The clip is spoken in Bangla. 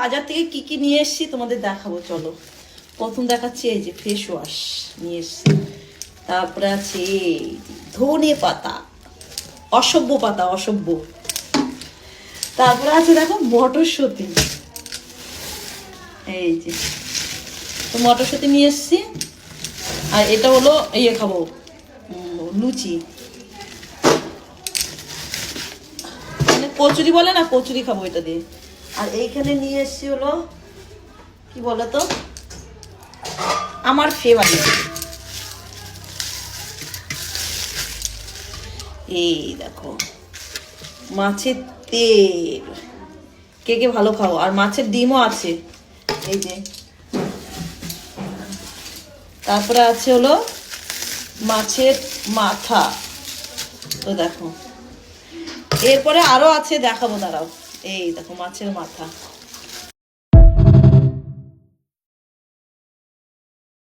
বাজার থেকে কি কি নিয়ে এসেছি তোমাদের দেখাবো। চলো প্রথম দেখাচ্ছি, এই যে ফেস ওয়াশ নিয়ে এসেছি। তারপরে আছে ধনে পাতা, অসভ্য পাতা, অসভ্য। তারপরে আছে দেখো মটরশুঁটি, এই যে তো মটরশুঁটি নিয়ে এসেছি। আর এটা হলো ইয়ে খাবো, লুচি, মানে কচুরি বলে না, কচুরি খাবো এটা দিয়ে। আর এইখানে নিয়ে এসেছি হলো কি বলতো, আমার ফেভারিট এই দেখো মাছের তেল, কে কে ভালো খাও। আর মাছের ডিমও আছে এই যে। তারপরে আছে হলো মাছের মাথা, তো দেখো এরপরে আরো আছে দেখাবো, দাঁড়াও। এই দেখো মাছের মাথা,